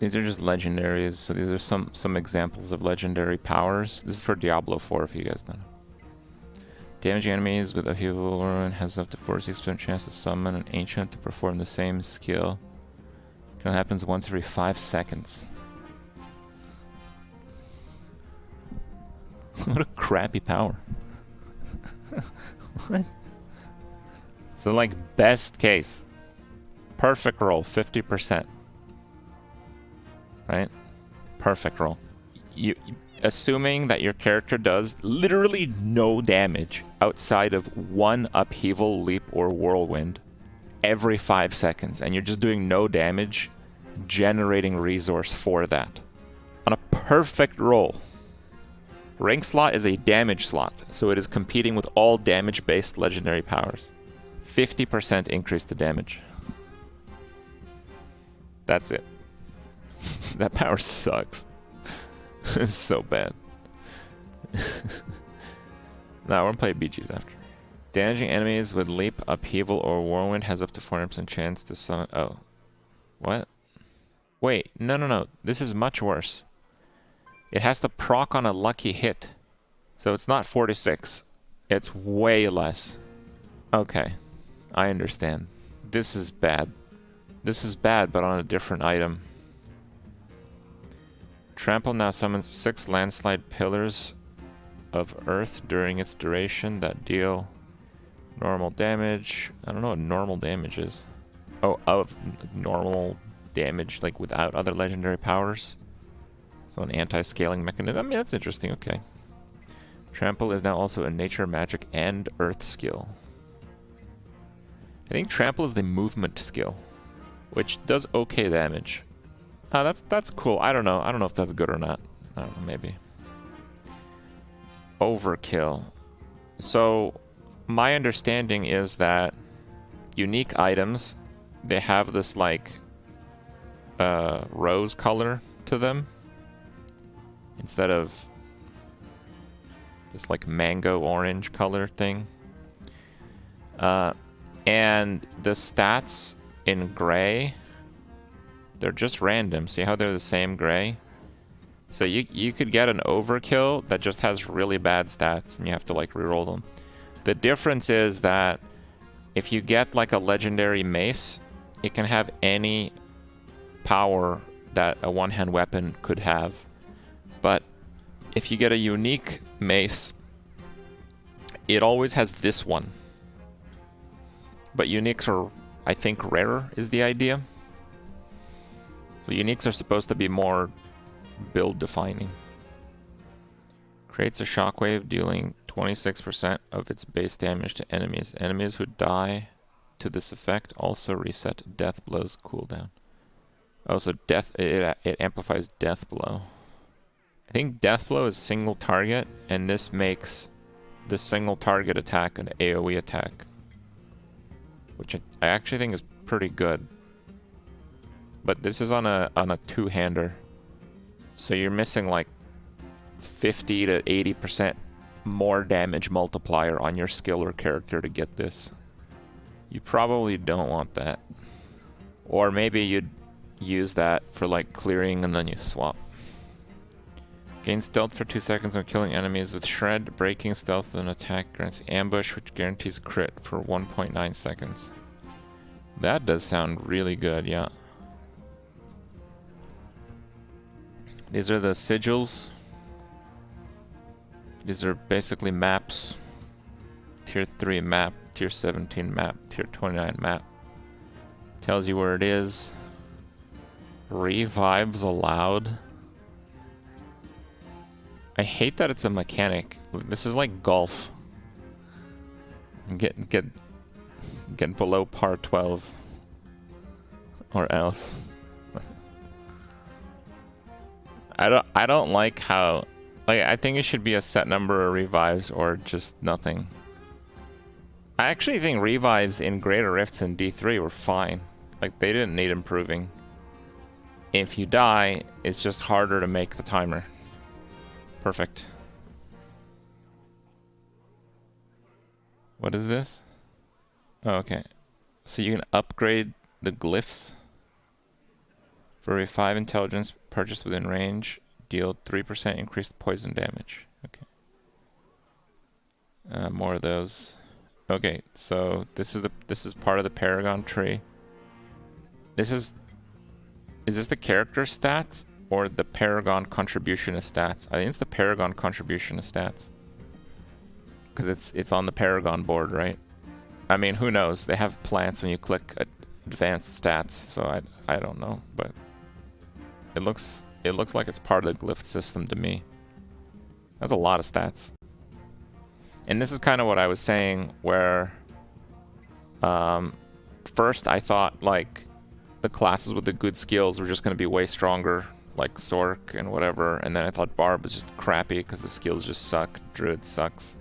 These are just legendaries, so these are some examples of legendary powers. This is for Diablo 4, if you guys know. Damaging enemies with a heal and has up to 46% chance to summon an ancient to perform the same skill. It happens once every 5 seconds. What a crappy power. What? So like best case, perfect roll, 50%. Right? Perfect roll. You assuming that your character does literally no damage outside of one upheaval, leap, or whirlwind every 5 seconds, and you're just doing no damage, generating resource for that. On a perfect roll. Rank slot is a damage slot, so it is competing with all damage-based legendary powers. 50% increase to damage. That's it. That power sucks. It's so bad. Nah, we're gonna play BGs after. Damaging enemies with leap, upheaval, or whirlwind has up to 400% chance to summon. Oh. What? Wait, no. This is much worse. It has to proc on a lucky hit. So it's not 46. It's way less. Okay. I understand. This is bad. This is bad, but on a different item. Trample now summons 6 landslide pillars of earth during its duration that deal normal damage. I don't know what normal damage is. Oh, of normal damage, like without other legendary powers. So an anti-scaling mechanism. I mean, that's interesting. Okay. Trample is now also a nature, magic, and earth skill. I think Trample is the movement skill, which does okay damage. That's cool. I don't know. I don't know if that's good or not. I don't know, maybe. Overkill. So, my understanding is that unique items, they have this, like, rose color to them. Instead of this, like, mango orange color thing. And the stats in gray, they're just random. See how they're the same gray? So you could get an overkill that just has really bad stats and you have to like reroll them. The difference is that if you get like a legendary mace, it can have any power that a one-hand weapon could have. But if you get a unique mace, it always has this one. But uniques are, I think, rarer is the idea. So uniques are supposed to be more build defining. Creates a shockwave dealing 26% of its base damage to enemies. Enemies who die to this effect also reset death blow's cooldown. Oh, so death, it amplifies death blow. I think death blow is single target, and this makes the single target attack an AoE attack, which I actually think is pretty good. But this is on a two-hander, so you're missing like 50 to 80% more damage multiplier on your skill or character to get this. You probably don't want that. Or maybe you'd use that for like clearing and then you swap. Gain stealth for 2 seconds when killing enemies with shred. Breaking stealth with an attack grants ambush, which guarantees crit for 1.9 seconds. That does sound really good, yeah. These are the sigils. These are basically maps. Tier 3 map, Tier 17 map, Tier 29 map. Tells you where it is. Revives allowed. I hate that it's a mechanic. This is like golf. Get below par 12. Or else. I don't like how, like, I think it should be a set number of revives or just nothing. I actually think revives in Greater Rifts and D3 were fine. Like, they didn't need improving. If you die, it's just harder to make the timer. Perfect. What is this? Oh, okay. So you can upgrade the glyphs. For every 5 intelligence purchased within range, deal 3% increased poison damage. Okay. More of those. Okay, so this is part of the Paragon tree. Is this the character stats or the Paragon contribution of stats? I think it's the Paragon contribution of stats. Because it's on the Paragon board, right? I mean, who knows? They have plants when you click advanced stats, so I don't know, but it looks like it's part of the Glyph system to me. That's a lot of stats. And this is kind of what I was saying, where first I thought like the classes with the good skills were just going to be way stronger, like Sorc and whatever, and then I thought Barb was just crappy because the skills just suck, Druid sucks.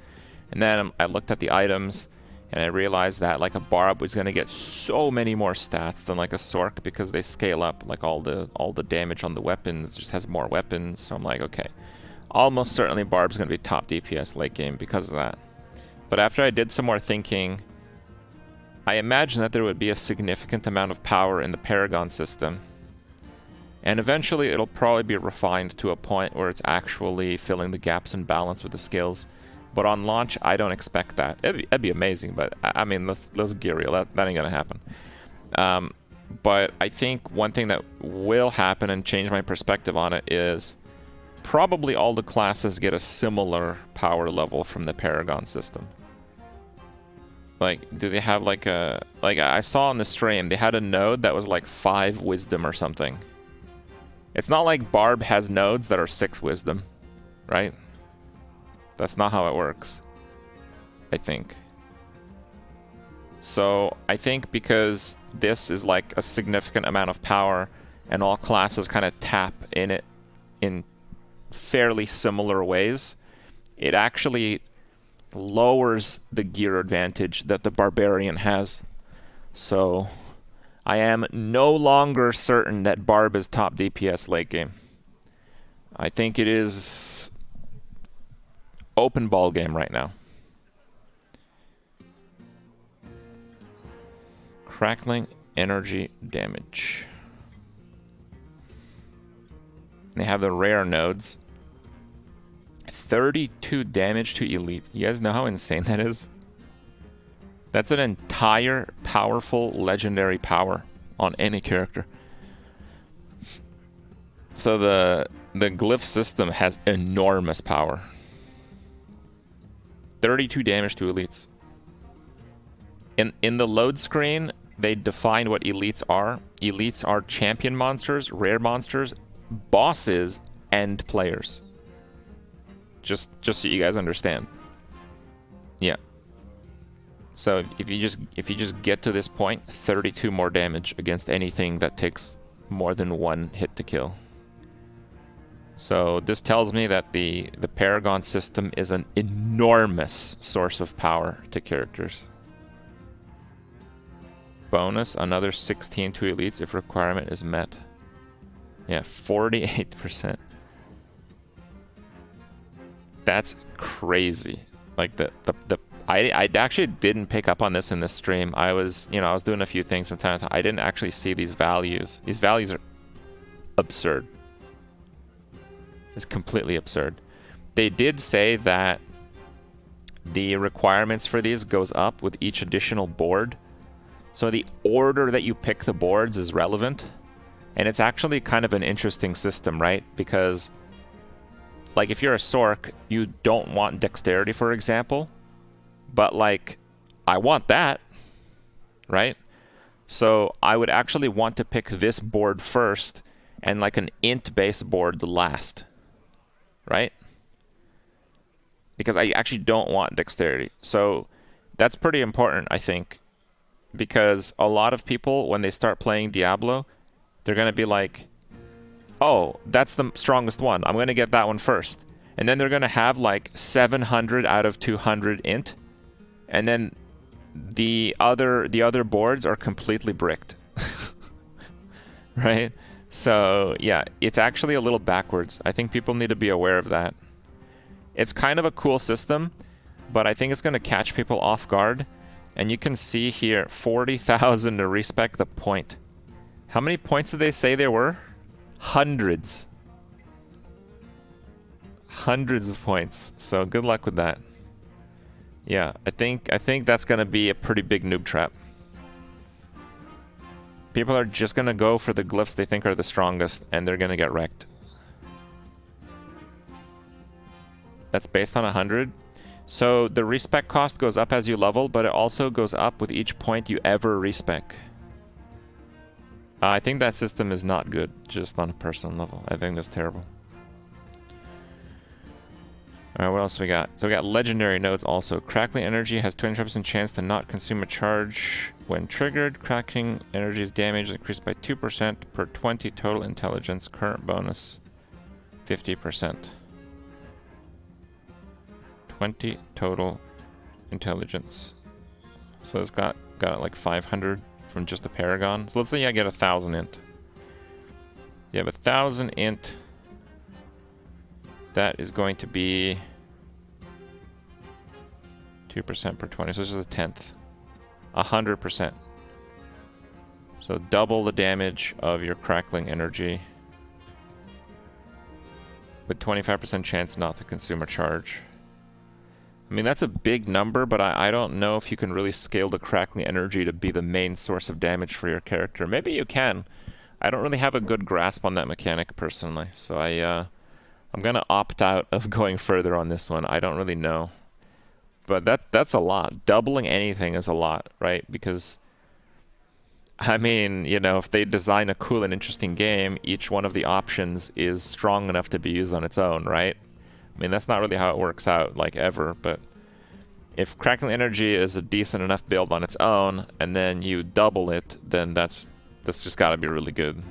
And then I looked at the items and I realized that like a Barb was going to get so many more stats than like a Sorc because they scale up, like all the damage on the weapons just has more weapons. So I'm like, okay, almost certainly Barb's going to be top DPS late game because of that. But after I did some more thinking, I imagine that there would be a significant amount of power in the Paragon system. And eventually it'll probably be refined to a point where it's actually filling the gaps in balance with the skills. But on launch, I don't expect that. It'd be amazing, but I mean, let's get real. That ain't gonna happen. But I think one thing that will happen and change my perspective on it is probably all the classes get a similar power level from the Paragon system. Like, do they have like a... Like, I saw on the stream, they had a node that was like 5 wisdom or something. It's not like Barb has nodes that are 6 wisdom, right? That's not how it works, I think. So, I think because this is like a significant amount of power and all classes kind of tap in it in fairly similar ways, it actually lowers the gear advantage that the Barbarian has. So, I am no longer certain that Barb is top DPS late game. I think it is open ball game right now. Crackling energy damage. They have the rare nodes. 32 damage to elite. You guys know how insane that is? That's an entire powerful legendary power on any character. So the Glyph system has enormous power. 32 damage to elites. In the load screen, they defined what elites are. Elites are champion monsters, rare monsters, bosses, and players. Just so you guys understand. Yeah. So if you just get to this point, 32 more damage against anything that takes more than 1 hit to kill. So this tells me that the Paragon system is an enormous source of power to characters. Bonus, another 16 to elites if requirement is met. Yeah, 48%. That's crazy. Like I actually didn't pick up on this in this stream. I was doing a few things from time to time. I didn't actually see these values. These values are absurd. It's completely absurd. They did say that the requirements for these goes up with each additional board. So the order that you pick the boards is relevant. And it's actually kind of an interesting system, right? Because, like, if you're a Sorc, you don't want dexterity, for example. But, like, I want that, right? So I would actually want to pick this board first and, like, an int-based board last, right? Because I actually don't want dexterity. So that's pretty important, I think. Because a lot of people, when they start playing Diablo, they're going to be like, oh, that's the strongest one. I'm going to get that one first. And then they're going to have like 700 out of 200 int. And then the other boards are completely bricked. Right? So, yeah, it's actually a little backwards. I think people need to be aware of that. It's kind of a cool system, but I think it's going to catch people off guard. And you can see here, 40,000 to respec the point. How many points did they say there were? Hundreds. Hundreds of points. So good luck with that. Yeah, I think that's gonna be a pretty big noob trap. People are just gonna go for the glyphs they think are the strongest, and they're gonna get wrecked. That's based on 100. So the respec cost goes up as you level, but it also goes up with each point you ever respec. I think that system is not good, just on a personal level. I think that's terrible. Alright, what else we got? So we got legendary nodes also. Crackling energy has 25% chance to not consume a charge when triggered. Cracking energy's damage is increased by 2% per 20 total intelligence. Current bonus 50%. 20 total intelligence. So it's got like 500 from just the Paragon. So let's say I get 1,000 int. You have 1,000 int. That is going to be 2% per 20. So this is a 1/10. 100%. So double the damage of your crackling energy with 25% chance not to consume a charge. I mean, that's a big number, but I don't know if you can really scale the crackling energy to be the main source of damage for your character. Maybe you can. I don't really have a good grasp on that mechanic personally, so I'm gonna opt out of going further on this one. I don't really know. But that's a lot. Doubling anything is a lot, right? Because, I mean, you know, if they design a cool and interesting game, each one of the options is strong enough to be used on its own, right? I mean, that's not really how it works out, like, ever, but if Crackling Energy is a decent enough build on its own, and then you double it, then that's just gotta be really good.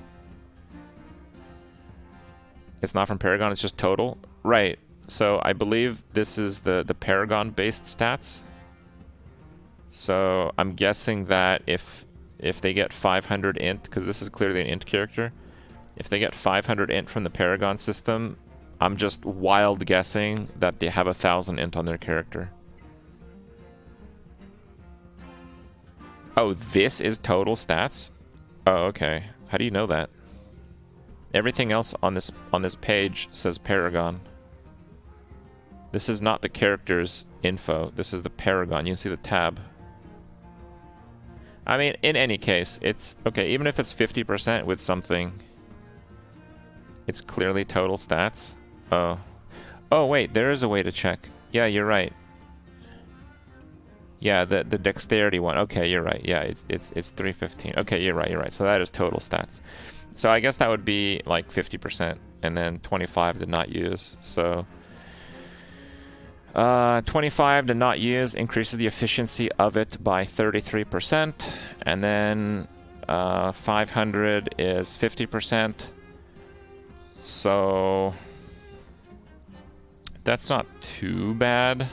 It's not from Paragon, it's just total? Right, so I believe this is the Paragon-based stats. So I'm guessing that if they get 500 int, because this is clearly an int character, if they get 500 int from the Paragon system, I'm just wild guessing that they have 1,000 int on their character. Oh, this is total stats? Oh, okay. How do you know that? Everything else on this page says Paragon. This is not the character's info. This is the Paragon. You can see the tab. I mean, in any case, it's okay. Even if it's 50% with something, it's clearly total stats. Oh wait, there is a way to check. Yeah, you're right. Yeah, the dexterity one. Okay, you're right. Yeah, it's 315. Okay, you're right. So that is total stats. So I guess that would be like 50%, and then 25 to not use. So 25 to not use increases the efficiency of it by 33%, and then 500 is 50%. So that's not too bad.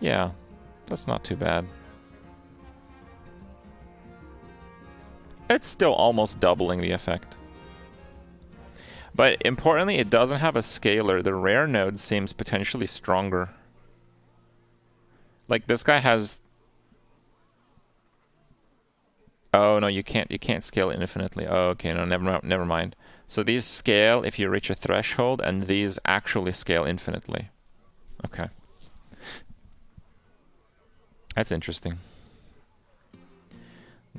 Yeah, that's not too bad. It's still almost doubling the effect. But importantly, it doesn't have a scaler. The rare node seems potentially stronger. Like this guy has... Oh no, you can't scale infinitely. Oh, okay, no, never mind. So these scale if you reach a threshold, and these actually scale infinitely. Okay. That's interesting.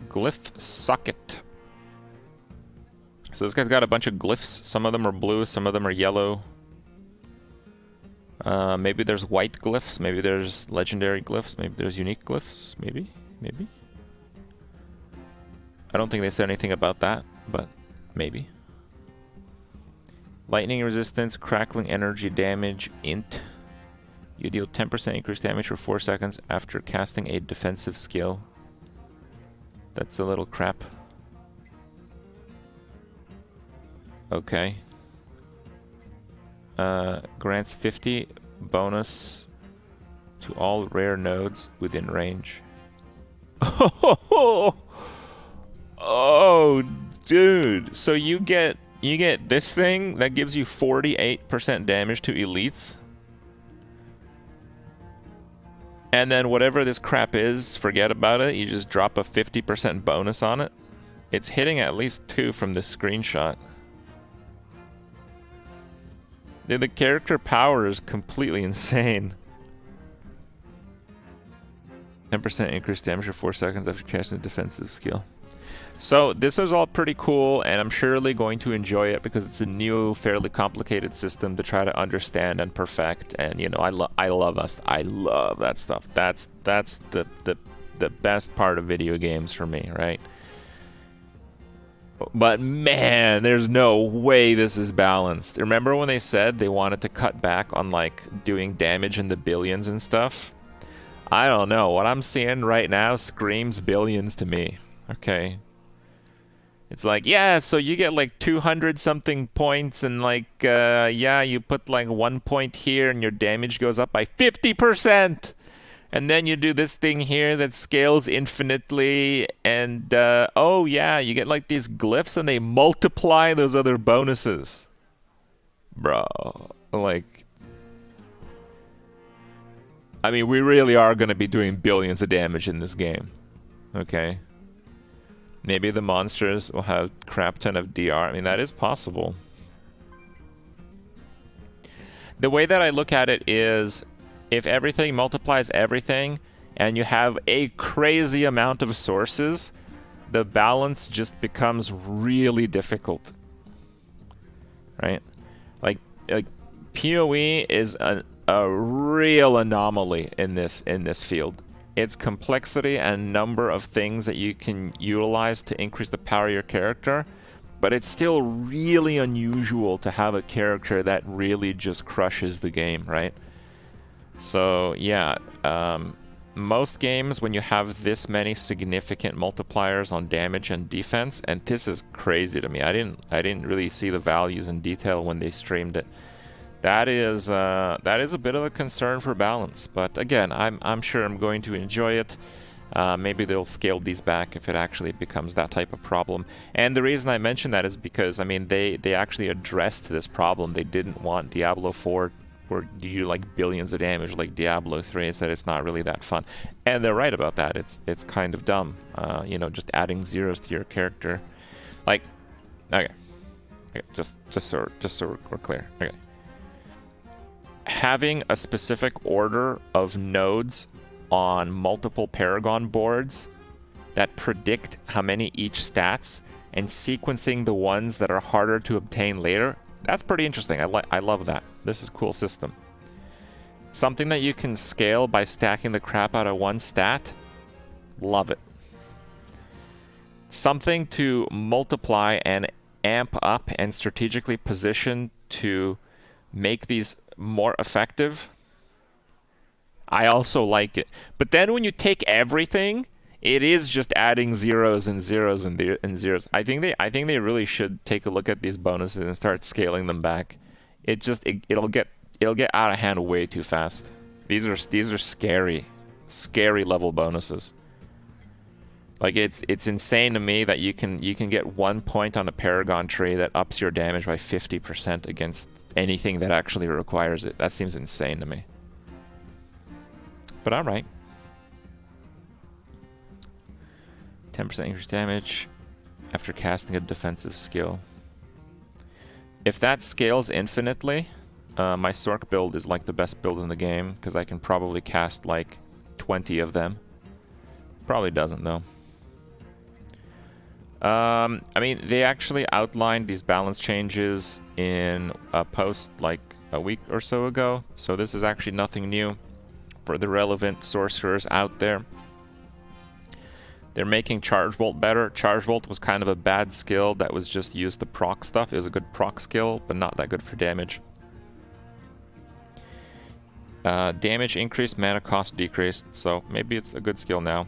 Glyph socket. So this guy's got a bunch of glyphs. Some of them are blue, some of them are yellow. Maybe there's white glyphs, maybe there's legendary glyphs, maybe there's unique glyphs, maybe. I don't think they said anything about that, but maybe. Lightning resistance, crackling energy damage, int. You deal 10% increased damage for 4 seconds after casting a defensive skill. That's a little crap. Okay. Grants 50 bonus to all rare nodes within range. Oh, dude. So you get this thing that gives you 48% damage to elites. And then whatever this crap is, forget about it. You just drop a 50% bonus on it. It's hitting at least 2 from this screenshot. Dude, the character power is completely insane. 10% increased damage for 4 seconds after casting a defensive skill. So this is all pretty cool, and I'm surely going to enjoy it because it's a new, fairly complicated system to try to understand and perfect. And you know, I love that stuff. That's the best part of video games for me, right? But man, there's no way this is balanced. Remember when they said they wanted to cut back on like doing damage in the billions and stuff? I don't know. What I'm seeing right now screams billions to me. Okay. It's like, yeah, so you get like 200 something points and like, yeah, you put like 1 point here and your damage goes up by 50%. And then you do this thing here that scales infinitely. And, oh yeah, you get like these glyphs and they multiply those other bonuses. Bro, like, I mean, we really are going to be doing billions of damage in this game. Okay. Maybe the monsters will have crap ton of DR. I mean, that is possible. The way that I look at it is, if everything multiplies everything, and you have a crazy amount of sources, the balance just becomes really difficult. Right? Like PoE is a real anomaly in this field. Its complexity and number of things that you can utilize to increase the power of your character, but it's still really unusual to have a character that really just crushes the game, right? So yeah, most games when you have this many significant multipliers on damage and defense, and this is crazy to me. I didn't really see the values in detail when they streamed it. That is a bit of a concern for balance, but again, I'm sure I'm going to enjoy it. Maybe they'll scale these back if it actually becomes that type of problem. And the reason I mention that is because, I mean, they actually addressed this problem. They didn't want Diablo 4 where you do like billions of damage like Diablo 3. They said it's not really that fun, and they're right about that. It's kind of dumb, you know, just adding zeros to your character. Like, okay, just so we're clear. Okay. Having a specific order of nodes on multiple Paragon boards that predict how many each stats and sequencing the ones that are harder to obtain later, that's pretty interesting. I love that. This is a cool system. Something that you can scale by stacking the crap out of one stat, love it. Something to multiply and amp up and strategically position to make these more effective, I also like it. But then when you take everything, it is just adding zeros and zeros and zeros. I think they really should take a look at these bonuses and start scaling them back. It'll get out of hand way too fast. These are scary level bonuses. Like, it's insane to me that you can get 1 point on a Paragon tree that ups your damage by 50% against anything that actually requires it. That seems insane to me. But alright. 10% increased damage after casting a defensive skill. If that scales infinitely, my Sorc build is like the best build in the game, because I can probably cast like 20 of them. Probably doesn't though. I mean, they actually outlined these balance changes in a post like a week or so ago, so this is actually nothing new for the relevant sorcerers out there. They're making Charge Bolt better. Charge Bolt was kind of a bad skill that was just used to proc stuff. It was a good proc skill, but not that good for damage. Damage increased, mana cost decreased, so maybe it's a good skill now.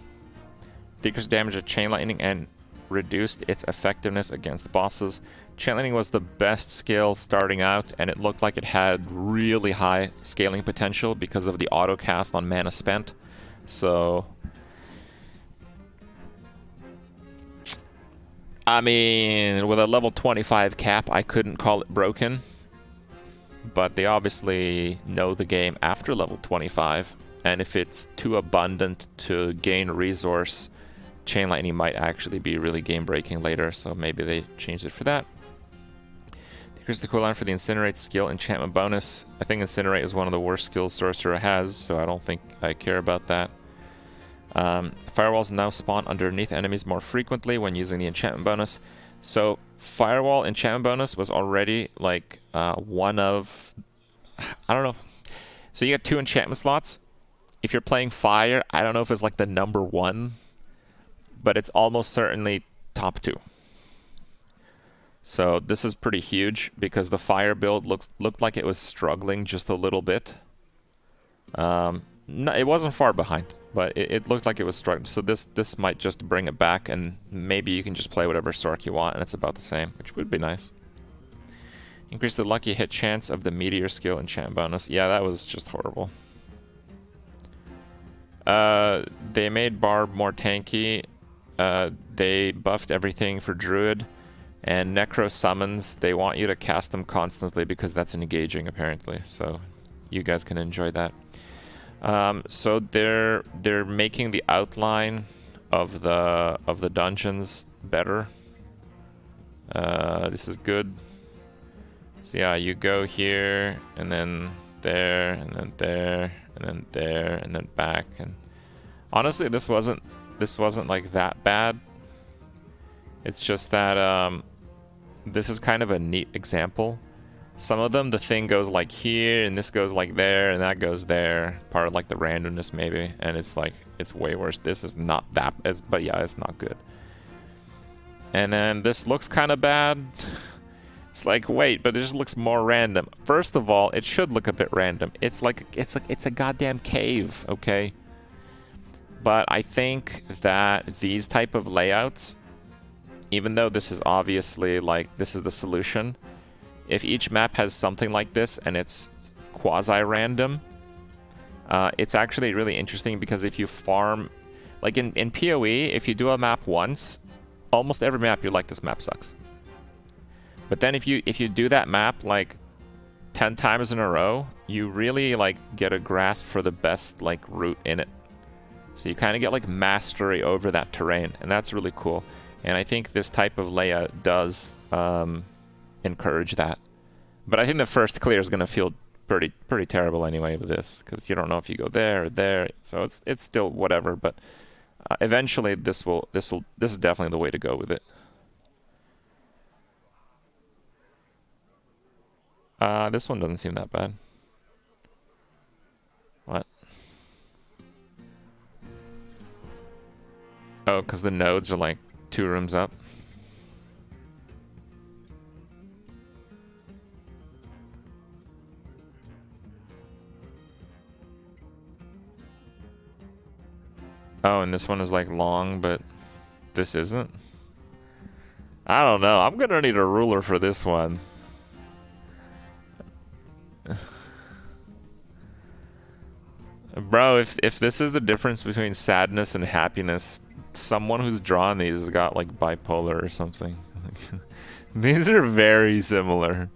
Decreased damage of Chain Lightning and reduced its effectiveness against bosses. Chain Lightning was the best skill starting out, and it looked like it had really high scaling potential because of the auto cast on mana spent. So, I mean, with a level 25 cap, I couldn't call it broken. But they obviously know the game after level 25. and if it's too abundant to gain resource, Chain Lightning might actually be really game-breaking later, so maybe they changed it for that. Here's the cooldown for the Incinerate skill enchantment bonus. I think Incinerate is one of the worst skills Sorcerer has, so I don't think I care about that. Firewalls now spawn underneath enemies more frequently when using the enchantment bonus. So Firewall enchantment bonus was already like one of... I don't know. So you got 2 enchantment slots. If you're playing Fire, I don't know if it's like the number 1, but it's almost certainly top 2. So this is pretty huge because the Fire build looked like it was struggling just a little bit. No, it wasn't far behind, but it looked like it was struggling. So this might just bring it back, and maybe you can just play whatever Sorc you want, and it's about the same, which would be nice. Increase the lucky hit chance of the Meteor skill enchant bonus. Yeah, that was just horrible. They made Barb more tanky. They buffed everything for Druid. And Necro Summons, they want you to cast them constantly because that's engaging, apparently. So you guys can enjoy that. So they're making the outline of the dungeons better. This is good. So yeah, you go here, and then there, and then there, and then there, and then back. And honestly, this wasn't like that bad. It's just that this is kind of a neat example. Some of them, the thing goes like here, and this goes like there, and that goes there. Part of like the randomness maybe, and it's like it's way worse. This is not that, but yeah, it's not good. And then this looks kind of bad. It's like, wait, but it just looks more random. First of all, it should look a bit random. It's a goddamn cave, okay? But I think that these type of layouts, even though this is obviously like this is the solution, if each map has something like this and it's quasi-random, it's actually really interesting because if you farm, like in PoE, if you do a map once, almost every map you're like, this map sucks. But then if you do that map like 10 times in a row, you really like get a grasp for the best like route in it. So you kind of get like mastery over that terrain, and that's really cool. And I think this type of layout does encourage that. But I think the first clear is going to feel pretty terrible anyway with this, because you don't know if you go there or there. So it's still whatever. But eventually, this is definitely the way to go with it. This one doesn't seem that bad. What? Oh, because the nodes are like 2 rooms up. Oh, and this one is like long, but this isn't? I don't know. I'm gonna need a ruler for this one. Bro, if this is the difference between sadness and happiness, someone who's drawn these has got like bipolar or something. These are very similar.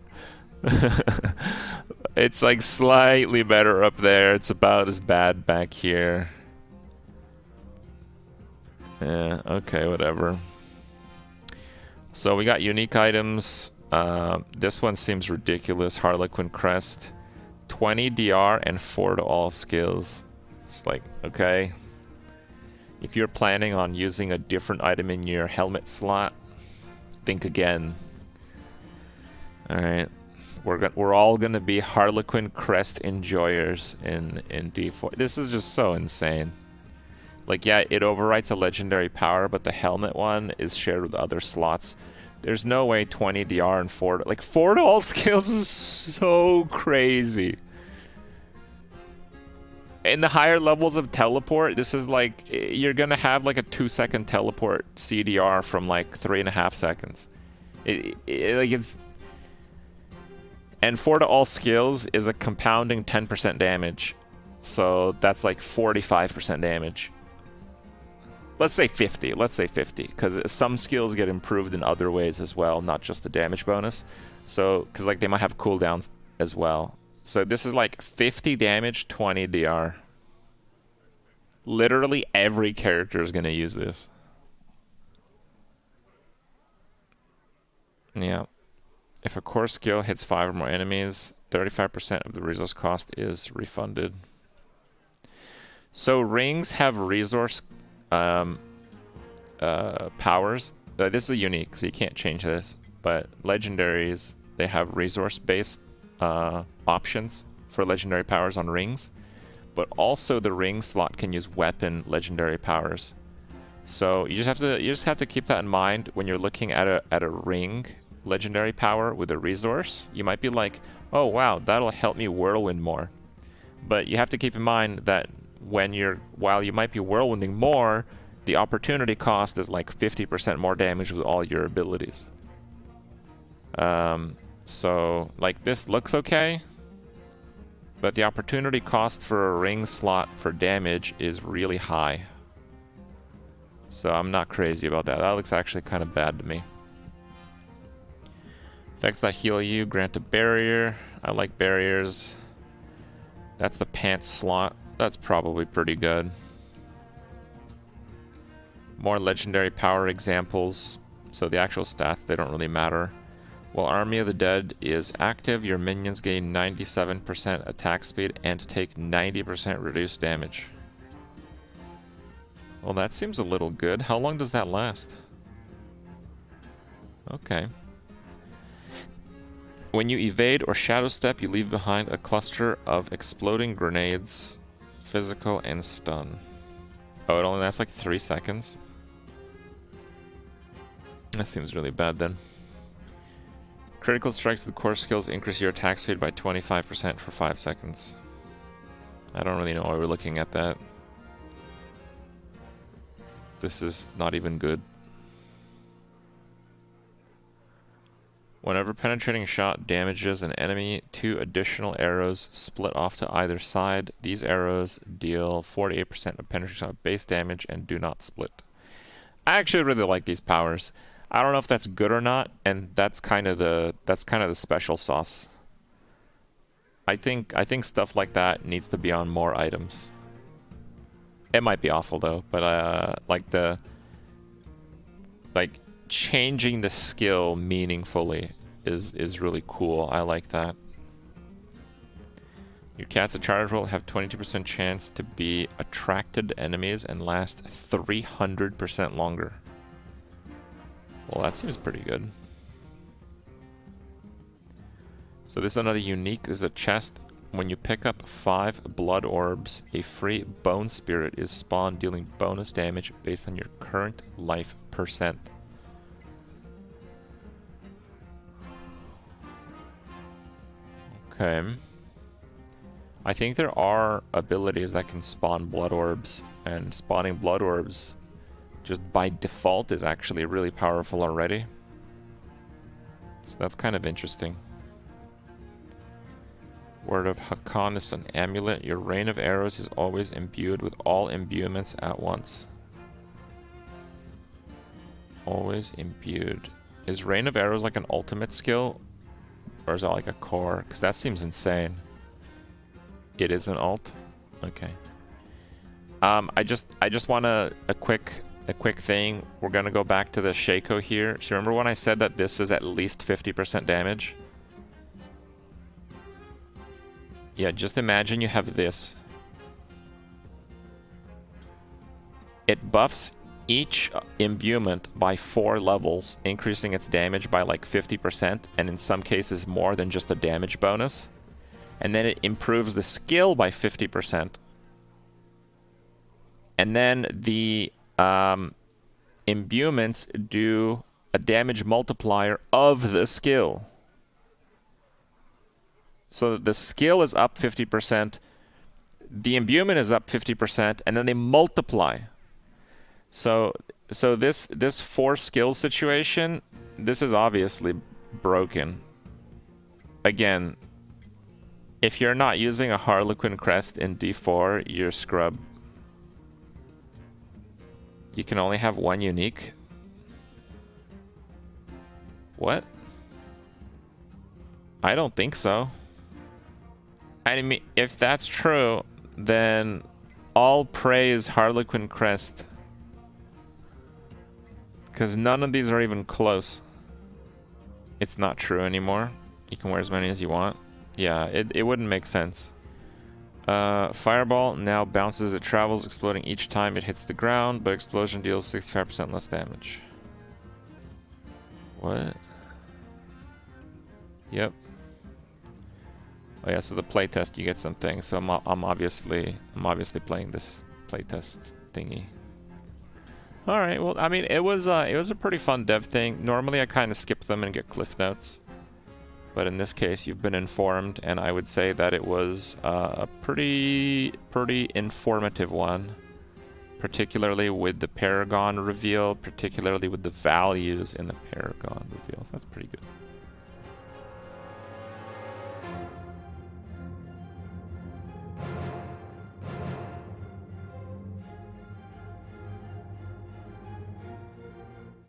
It's like slightly better up there. It's about as bad back here. Yeah, okay, whatever. So we got unique items. This one seems ridiculous. Harlequin Crest. 20 DR and 4 to all skills. It's like, okay. If you're planning on using a different item in your helmet slot, think again. Alright. We're all gonna be Harlequin Crest enjoyers in D4. This is just so insane. Like, yeah, it overwrites a legendary power, but the helmet one is shared with other slots. There's no way 20 DR and 4 to... Like, 4 to all skills is so crazy. In the higher levels of teleport, this is like... You're gonna have, like, a 2-second teleport CDR from, like, 3.5 seconds. Like, it's... And 4 to all skills is a compounding 10% damage. So that's, like, 45% damage. Let's say 50. Let's say 50, because some skills get improved in other ways as well, not just the damage bonus. So, because like they might have cooldowns as well. So this is like 50 damage, 20 DR. Literally every character is going to use this. Yeah. If a core skill hits 5 or more enemies, 35% of the resource cost is refunded. So rings have resource powers. This is a unique, so you can't change this. But legendaries, they have resource-based options for legendary powers on rings. But also the ring slot can use weapon legendary powers. So you just have to keep that in mind when you're looking at a ring legendary power with a resource. You might be like, oh wow, that'll help me whirlwind more. But you have to keep in mind that while you might be whirlwinding more, the opportunity cost is like 50% more damage with all your abilities. So like this looks okay, but the opportunity cost for a ring slot for damage is really high. So I'm not crazy about that. That looks actually kind of bad to me. Effects that heal you grant a barrier. I like barriers. That's the pants slot. That's probably pretty good. More legendary power examples. So the actual stats, they don't really matter. While Army of the Dead is active, your minions gain 97% attack speed and take 90% reduced damage. Well, that seems a little good. How long does that last? Okay. When you evade or shadow step, you leave behind a cluster of exploding grenades, physical and stun. Oh, it only lasts like 3 seconds? That seems really bad then. Critical strikes with core skills increase your attack speed by 25% for 5 seconds. I don't really know why we're looking at that. This is not even good. Whenever penetrating shot damages an enemy, 2 additional arrows split off to either side. These arrows deal 48% of penetrating shot base damage and do not split. I actually really like these powers. I don't know if that's good or not, and that's kind of the special sauce. I think stuff like that needs to be on more items. It might be awful though, but like changing the skill meaningfully is really cool. I like that. Your cast a charge roll have 22% chance to be attracted to enemies and last 300% longer. Well, that seems pretty good. So this is another unique. This is a chest. When you pick up 5 blood orbs, a free bone spirit is spawned, dealing bonus damage based on your current life percent. Okay. I think there are abilities that can spawn blood orbs, and spawning blood orbs just by default is actually really powerful already. So that's kind of interesting. Word of Hakan is an amulet. Your rain of arrows is always imbued with all imbuements at once. Always imbued. Is rain of arrows like an ultimate skill? Or is that like a core? Because that seems insane. It is an alt? Okay. I just want a quick thing. We're gonna go back to the Shaco here. So remember when I said that this is at least 50% damage? Yeah, just imagine you have this. It buffs each imbuement by 4 levels, increasing its damage by like 50%, and in some cases more than just a damage bonus. And then it improves the skill by 50%. And then the imbuements do a damage multiplier of the skill. So the skill is up 50%, the imbuement is up 50%, and then they multiply. So this 4 skill situation, this is obviously broken. Again, if you're not using a Harlequin crest in D4, you're scrub. You can only have 1 unique. What? I don't think so. I mean, if that's true, then all praise Harlequin Crest. Because none of these are even close. It's not true anymore. You can wear as many as you want. Yeah, it wouldn't make sense. Fireball now bounces, it travels, exploding each time it hits the ground, but explosion deals 65% less damage. What? Yep. Oh yeah, so the playtest you get something. So I'm obviously playing this playtest thingy. All right. Well, I mean, it was a pretty fun dev thing. Normally I kind of skip them and get cliff notes. But in this case, you've been informed, and I would say that it was a pretty informative one, particularly with the Paragon reveal, particularly with the values in the Paragon reveals. That's pretty good.